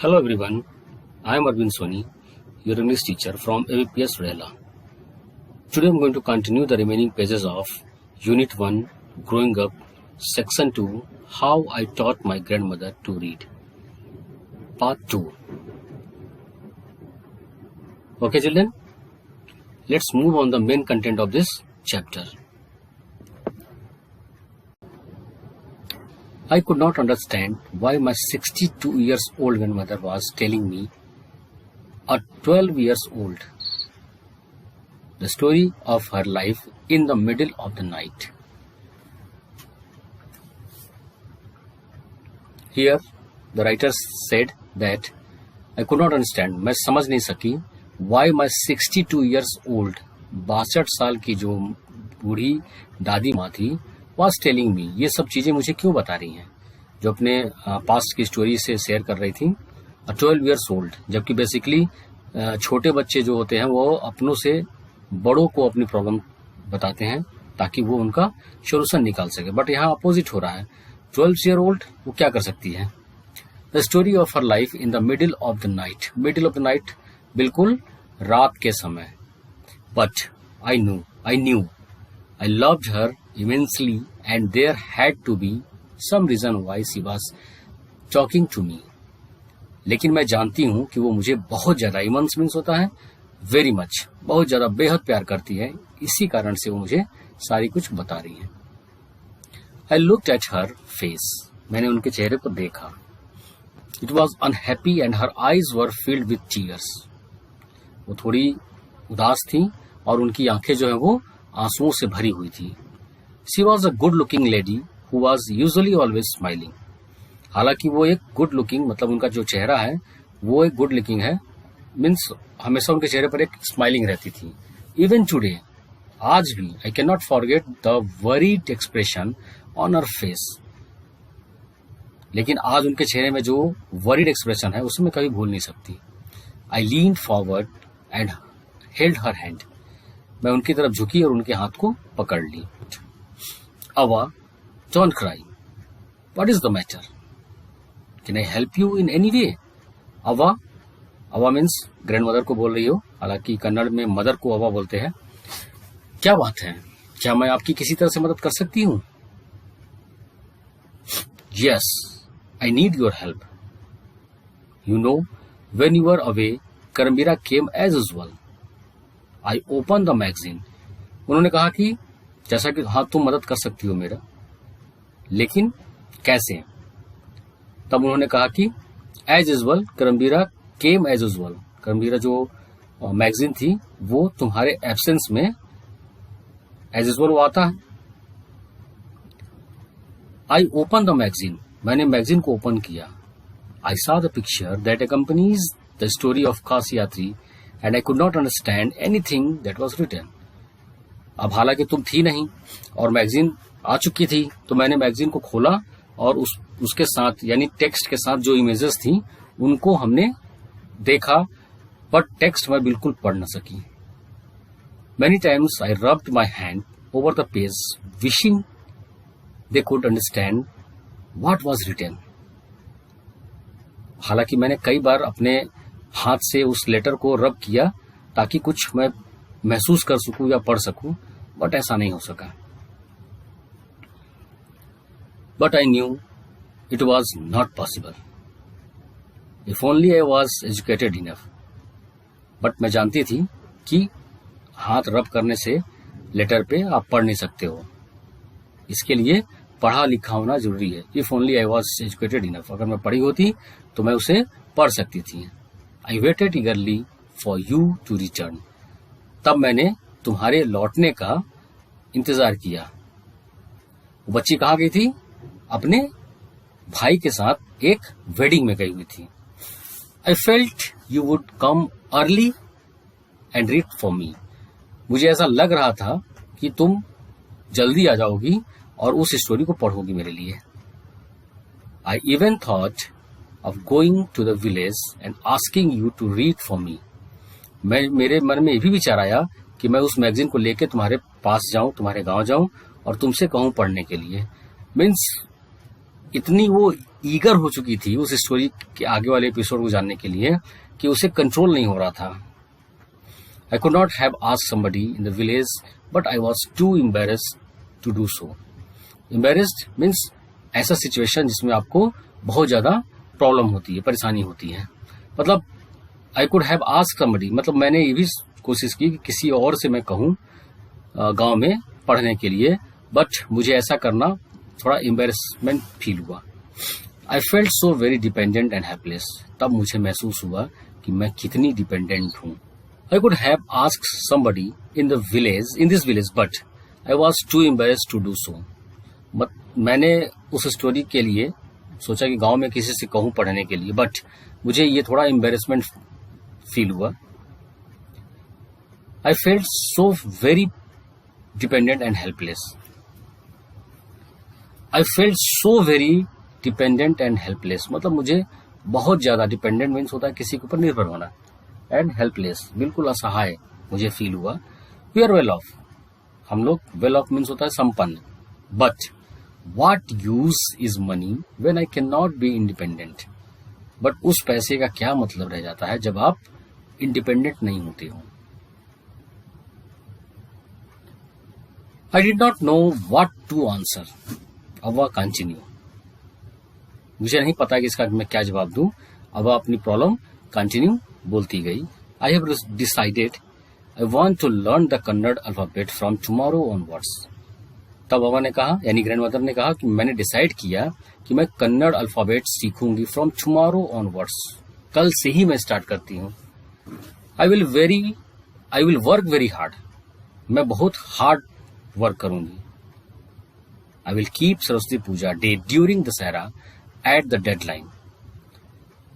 Hello everyone, I am Arvind Soni, your English teacher from ABPS Rela. Today I am going to continue the remaining pages of Unit 1, Growing Up, Section 2, How I Taught My Grandmother to Read. Part 2. Okay children, let's move on the main content of this chapter. I could not understand why my 62 years old grandmother was telling me, a 12 years old, the story of her life in the middle of the night. Here, the writer said that I could not understand, मैं समझ नहीं सकी, why my 62 years old, 62 साल की जो बूढ़ी दादी माँ थी, was telling me, ये सब चीजें मुझे क्यों बता रही हैं, जो अपने पास्ट की स्टोरी से शेयर कर रही थी. 12 years old, जबकि बेसिकली छोटे बच्चे जो होते हैं वो अपनों से बड़ों को अपनी प्रॉब्लम बताते हैं ताकि वो उनका सोल्यूशन निकाल सके. बट यहाँ अपोजिट हो रहा है. 12 year old वो क्या कर सकती है? The story of her life in the middle of the night. Middle of the night बिल्कुल रात के समय. But I knew I loved her immensely and there had to be some reason why she was talking to me. लेकिन मैं जानती हूँ कि वो मुझे बहुत ज्यादा, इमंस मीन्स होता है वेरी मच, बहुत ज्यादा बेहद प्यार करती है. इसी कारण से वो मुझे सारी कुछ बता रही है. I looked at her face. मैंने उनके चेहरे को देखा. It was unhappy and her eyes were filled with tears. वो थोड़ी उदास थी और उनकी आंखें जो है वो आंसुओं से भरी हुई थी. She was a good looking lady who was usually always smiling. हालांकि वो एक गुड लुकिंग, मतलब उनका जो चेहरा है वो एक गुड लुकिंग है, मीन्स हमेशा उनके चेहरे पर एक स्माइलिंग रहती थी. इवन टुडे, आज भी, I can not forget the worried expression on her face. लेकिन आज उनके चेहरे में जो वरीड एक्सप्रेशन है उसे मैं कभी भूल नहीं सकती. I leaned forward and held her hand. मैं उनकी तरफ झुकी और उनके हाथ को पकड़ ली. अवा, don't cry. What is the matter? Can I help you in any way? अवा मीन्स ग्रैंडमदर को बोल रही हो, हालांकि कन्नड़ में मदर को अवा बोलते हैं. क्या बात है, क्या मैं आपकी किसी तरह से मदद कर सकती हूँ? Yes, I need your help. You know, when you were away, Karmaveera came as usual. I open the magazine. उन्होंने कहा कि जैसा कि हाँ तुम मदद कर सकती हो मेरा, लेकिन कैसे? तब उन्होंने कहा कि as usual Karmaveera came as usual. Karmaveera जो मैगजीन थी वो तुम्हारे एब्सेंस में एज यूजुअल वो आता है. आई ओपन द मैगजीन. मैंने मैगजीन को ओपन किया. I saw the picture that accompanies the story of Kashi यात्री and I could not understand anything that was written. अब हालांकि तुम थी नहीं और मैगजीन आ चुकी थी, तो मैंने मैगजीन को खोला और उसके साथ यानी टेक्स्ट के साथ जो इमेजेस थी उनको हमने देखा, बट टेक्स्ट मैं बिल्कुल पढ़ न सकी. Many times I rubbed my hand over the page, wishing they could understand what was written. हालांकि मैंने कई बार अपने हाथ से उस लेटर को रब किया ताकि कुछ मैं महसूस कर सकूं या पढ़ सकूं, बट ऐसा नहीं हो सका. But I knew it was not possible. If only I was educated enough. But मैं जानती थी कि हाथ रब करने से लेटर पे आप पढ़ नहीं सकते हो. इसके लिए पढ़ा लिखा होना जरूरी है. If only I was educated enough. अगर मैं पढ़ी होती तो मैं उसे पढ़ सकती थी. I waited eagerly for you to return. तब मैंने तुम्हारे लौटने का इंतजार किया. वो बच्ची कहाँ गई थी? अपने भाई के साथ एक वेडिंग में गई हुई थी. I felt you would come early and read for me. मुझे ऐसा लग रहा था कि तुम जल्दी आ जाओगी और उस स्टोरी को पढ़ोगी मेरे लिए. I even thought of going to the village and asking you to read for me. मेरे मन में ये भी विचार आया कि मैं उस मैगजीन को लेके तुम्हारे पास जाऊं, तुम्हारे गांव जाऊं और तुमसे कहूं पढ़ने के लिए. मीन्स इतनी वो ईगर हो चुकी थी उस स्टोरी के आगे वाले एपिसोड को जानने के लिए कि उसे कंट्रोल नहीं हो रहा था। I could not have asked somebody in the village but I was too embarrassed to do so. Embarrassed means ऐसा सिचुएशन जिसमें आपको बहुत ज्यादा प्रॉब्लम होती है, परेशानी होती है। मतलब आई कुड हैव आस्क्ड समबडी, मतलब मैंने ये भी कोशिश की कि किसी और से मैं कहूँ गांव में पढ़ने के लिए, बट मुझे ऐसा करना थोड़ा एम्बेरसमेंट फील हुआ। I felt so very dependent and helpless, तब मुझे महसूस हुआ कि मैं कितनी डिपेंडेंट हूँ। I could have asked somebody in this village but I was too embarrassed to do so. मैंने उस स्टोरी के लिए सोचा कि गांव में किसी से कहूँ पढ़ने के लिए, बट मुझे ये थोड़ा एम्बेरसमेंट फील हुआ। I felt so very dependent and helpless. I felt so very dependent and helpless, मतलब मुझे बहुत ज्यादा, डिपेंडेंट मीन्स होता है किसी के ऊपर निर्भर होना, एंड हेल्पलेस बिल्कुल असहाय मुझे फील हुआ। वी आर वेल ऑफ, हम लोग, वेल ऑफ मीन्स होता है संपन्न, but what use is money when I cannot be independent? But उस पैसे का क्या मतलब रह जाता है जब आप इंडिपेंडेंट नहीं होते हो। I did not know what to answer. अवा कंटिन्यू, मुझे नहीं पता कि इसका मैं क्या जवाब दूं। अवा अपनी प्रॉब्लम कंटिन्यू बोलती गई। I have decided I want to learn the Kannada alphabet from tomorrow onwards. तब अवा ने कहा, यानी ग्रैंड मदर ने कहा कि मैंने डिसाइड किया कि मैं कन्नड़ अल्फाबेट सीखूंगी फ्रॉम टुमारो ऑनवर्ड्स, कल से ही मैं स्टार्ट करती हूँ। I will work very hard, मैं बहुत हार्ड वर्क करूंगी। I will keep Saraswati Puja day during Dussehra at the deadline.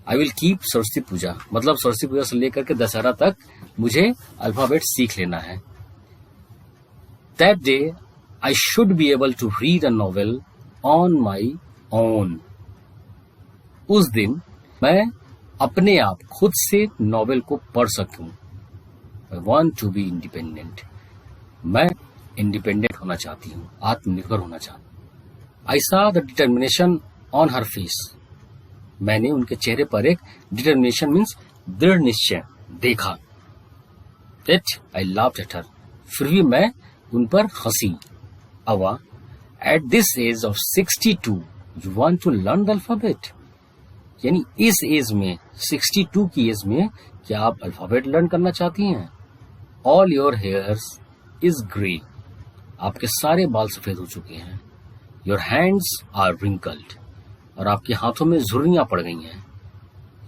I will keep Saraswati Puja, मतलब सरस्वती पूजा से लेकर के दशहरा तक मुझे अल्फाबेट सीख लेना है। That day I should be able to read a novel on my own. उस दिन मैं अपने आप खुद से नॉवेल को पढ़ सकूं। I want to be independent. मैं इंडिपेंडेंट होना चाहती हूँ, आत्मनिर्भर होना चाहती हूँ। I saw the determination on her face. मैंने उनके चेहरे पर एक डिटर्मिनेशन मीन्स दृढ़ निश्चय देखा। Yet I laughed at her. फिर भी मैं उन पर हंसी। Avva, at this age of 62 you want to learn the alphabet, यानी इस एज में, 62 की एज में क्या आप अल्फाबेट लर्न करना चाहती हैं? All your hairs is grey, आपके सारे बाल सफेद हो चुके हैं। योर हैंड्स आर रिंकल्ड, और आपके हाथों में झुर्रियां पड़ गई हैं।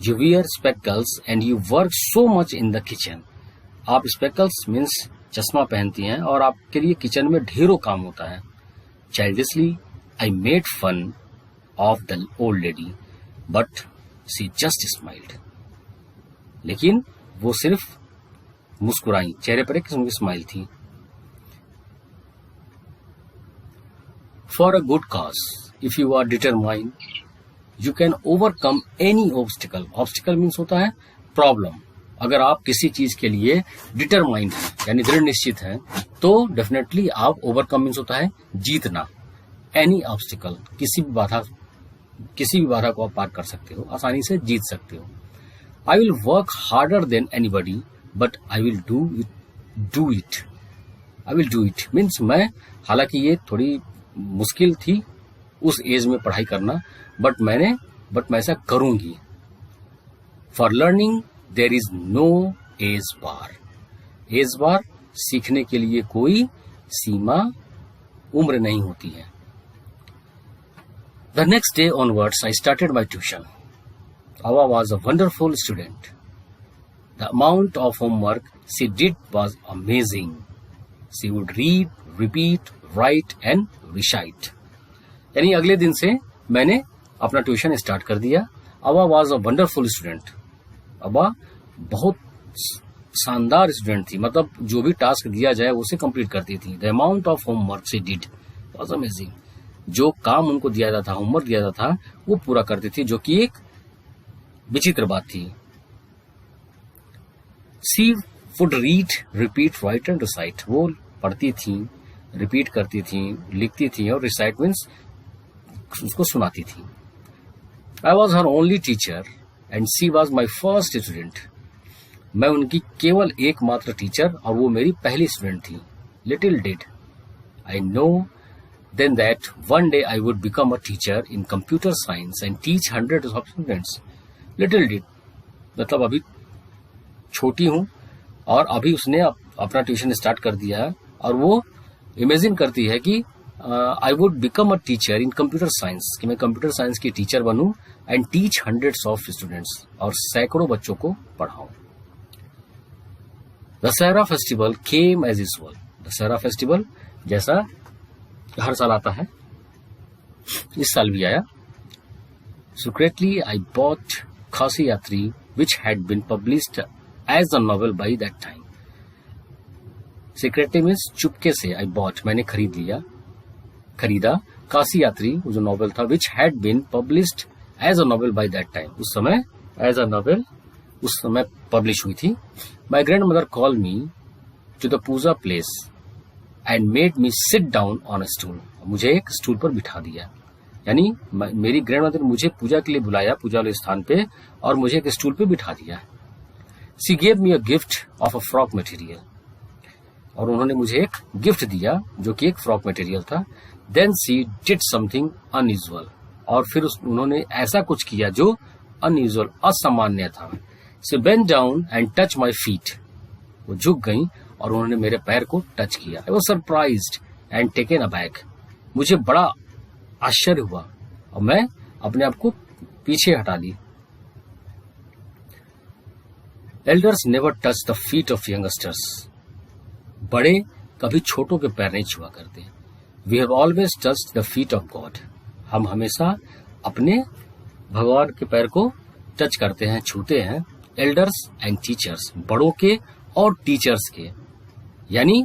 You wear speckles and you work so much in the kitchen, आप स्पेकल्स मीन्स चश्मा पहनती हैं और आपके लिए किचन में ढेरों काम होता है। Childishly I made fun of the old lady but she just smiled, लेकिन वो सिर्फ मुस्कुराई, चेहरे पर एक किस्म की स्माइल थी। For a good cause if you are determined you can overcome any obstacle. Obstacle means होता है प्रॉब्लम। अगर आप किसी चीज के लिए डिटरमाइंड हैं, यानी दृढ़ निश्चित हैं, तो डेफिनेटली आप ओवरकम मीन्स होता है जीतना। एनी ऑब्स्टिकल, किसी भी बाधा को आप पार कर सकते हो, आसानी से जीत सकते हो। आई will work harder than anybody but I will do it means मैं, हालांकि ये थोड़ी मुश्किल थी उस एज में पढ़ाई करना, बट मैं ऐसा करूंगी। For learning there is no age bar. Age bar, सीखने के लिए कोई सीमा, उम्र नहीं होती है। The next day onwards I started my tuition. Awa was a wonderful student. The amount of homework she did was amazing. She would read, repeat, write and recite. यानी अगले दिन से मैंने अपना ट्यूशन स्टार्ट कर दिया। Awa was a wonderful student. अवा बहुत शानदार स्टूडेंट थी, मतलब जो भी टास्क दिया जाए उसे कंप्लीट करती थी। The amount of homework she did was amazing. जो काम उनको दिया जाता था, होमवर्क दिया जाता था, वो पूरा करती थी, जो कि एक विचित्र बात थी। She would read, repeat, write and recite. वो पढ़ती थी, रिपीट करती थी, लिखती थी और रिसाइट मीन्स उसको सुनाती थी। I was her only teacher and she was my first student. मैं उनकी केवल एकमात्र टीचर और वो मेरी पहली स्टूडेंट थी. Little did I know then that one day I would become a teacher in computer science and teach hundreds of students. Little did मतलब अभी छोटी हूँ और अभी उसने अपना ट्यूशन स्टार्ट कर दिया है और वो इमेजिन करती है कि I would become a teacher in computer science, कि मैं कंप्यूटर साइंस की टीचर बनूं and teach hundreds of students और सैकड़ों बच्चों को पढ़ाऊं. Dussehra festival came as usual. Dussehra festival जैसा हर साल आता है, इस साल भी आया. Secretly I bought खासी यात्री which had been published as a novel by that time. Secretly means चुपके से. I bought मैंने खरीदा काशी यात्री वो जो नॉवेल था which had been published as a novel by that time. उस समय as a novel उस समय पब्लिश हुई थी. My grandmother called me to the Puja place and made me sit down on a stool. मुझे एक stool पर बिठा दिया. यानी मेरी ग्रैंडमदर मुझे पूजा के लिए बुलाया, पूजा वाले स्थान पे, और मुझे एक स्टूल पे बिठा दिया. She gave me a gift of a frock material. और उन्होंने मुझे एक गिफ्ट दिया जो कि एक फ्रॉक मटेरियल था. Then she did something unusual. और फिर उन्होंने ऐसा कुछ किया जो unusual असामान्य था. She bent down and touched my feet. वो झुक गई और उन्होंने मेरे पैर को टच किया. I was surprised and taken aback. मुझे बड़ा आश्चर्य हुआ और मैं अपने आप को पीछे हटा ली. Elders never touch the feet of youngsters. बड़े कभी छोटों के पैर नहीं छुआ करते. We have always touched the feet of God. हम हमेशा अपने भगवान के पैर को टच करते हैं, छूते हैं. Elders and teachers, बड़ों के और टीचर्स के. यानी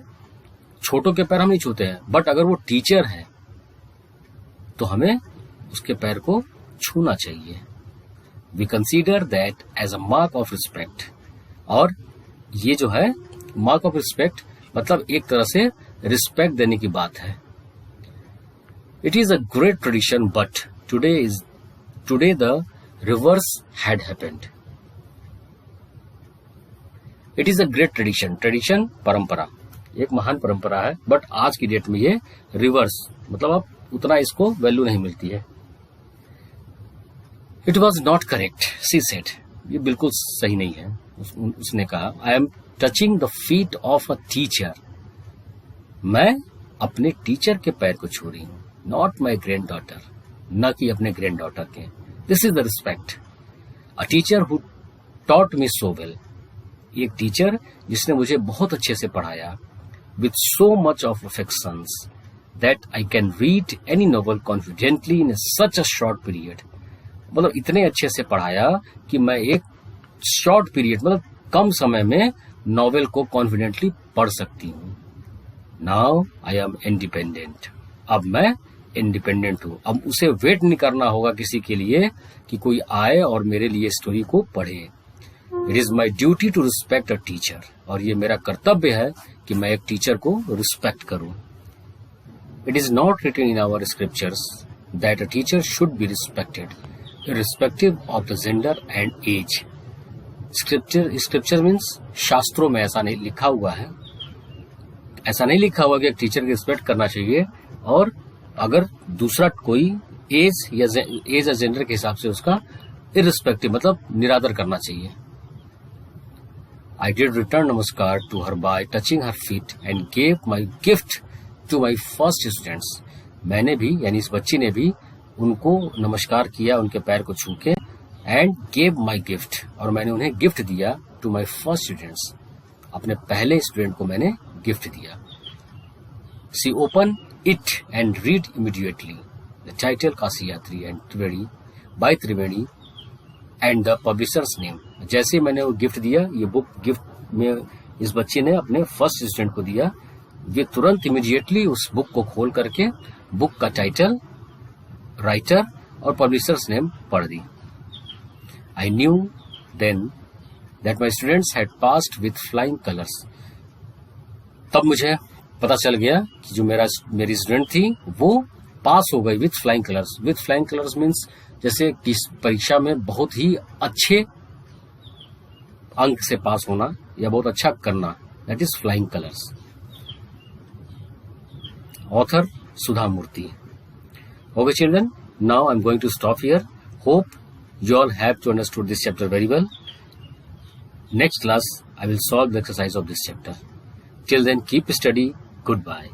छोटों के पैर हम नहीं छूते हैं, बट अगर वो टीचर है तो हमें उसके पैर को छूना चाहिए. We consider that as a mark of respect. और ये जो है मार्क ऑफ रिस्पेक्ट मतलब एक तरह से रिस्पेक्ट देने की बात है. It is a great tradition, but today the reverse had happened. It is a great tradition. Tradition परंपरा, एक महान परंपरा है, बट आज की डेट में ये रिवर्स मतलब अब उतना इसको वैल्यू नहीं मिलती है. It was not correct, she said. ये बिल्कुल सही नहीं है. उसने कहा, I am touching the feet of a teacher. मैं अपने टीचर के पैर को छू रही हूँ. Not my granddaughter. न कि अपने ग्रैंडडॉटर के. This is the respect. A teacher who taught me so well. एक टीचर जिसने मुझे बहुत अच्छे से पढ़ाया. With so much of affections that I can read any novel confidently in such a short period. मतलब इतने अच्छे से पढ़ाया कि मैं एक शॉर्ट पीरियड मतलब कम समय में नॉवेल को कॉन्फिडेंटली पढ़ सकती हूँ. Now I am independent. अब मैं इंडिपेंडेंट हूँ. अब उसे वेट नहीं करना होगा किसी के लिए कि कोई आए और मेरे लिए स्टोरी को पढ़े. It is my duty to respect a teacher. और ये मेरा कर्तव्य है कि मैं एक टीचर को रिस्पेक्ट करूँ. It is not written in our scriptures that a teacher should be respected irrespective of the gender and age. Scripture means शास्त्रों में ऐसा नहीं लिखा हुआ है. ऐसा नहीं लिखा हुआ कि एक टीचर की रिस्पेक्ट करना चाहिए और अगर दूसरा कोई एज या जेंडर के हिसाब से उसका इररिस्पेक्टिव मतलब निरादर करना चाहिए. I did return namaskar to her by touching her feet and gave my gift to my first students. मैंने भी यानी इस बच्ची ने भी उनको नमस्कार किया उनके पैर को छू के. एंड गेव माई गिफ्ट और मैंने उन्हें गिफ्ट दिया टू माई फर्स्ट स्टूडेंट्स. अपने पहले स्टूडेंट को मैंने गिफ्ट दिया. She open it and read immediately the title Kashi Yatri and Triveni by Triveni and the publisher's name. जैसे मैंने वो गिफ्ट दिया, ये बुक गिफ्ट में इस बच्चे ने अपने फर्स्ट स्टूडेंट को दिया. वे तुरंत इमीडिएटली उस बुक को खोल करके बुक का टाइटल, राइटर और पब्लिशर्स नेम पढ़ दी. I knew then that my students had passed with flying colors. तब मुझे पता चल गया कि जो मेरी स्टूडेंट थी वो पास हो गई with flying colours. With flying colours means जैसे किस परीक्षा में बहुत ही अच्छे अंक से पास होना या बहुत अच्छा करना, that is flying colours. Author Sudha Murthy. Okay children, now I'm going to stop here. Hope you all have to understood this chapter very well. Next class I will solve the exercise of this chapter. Till then, keep study. Goodbye.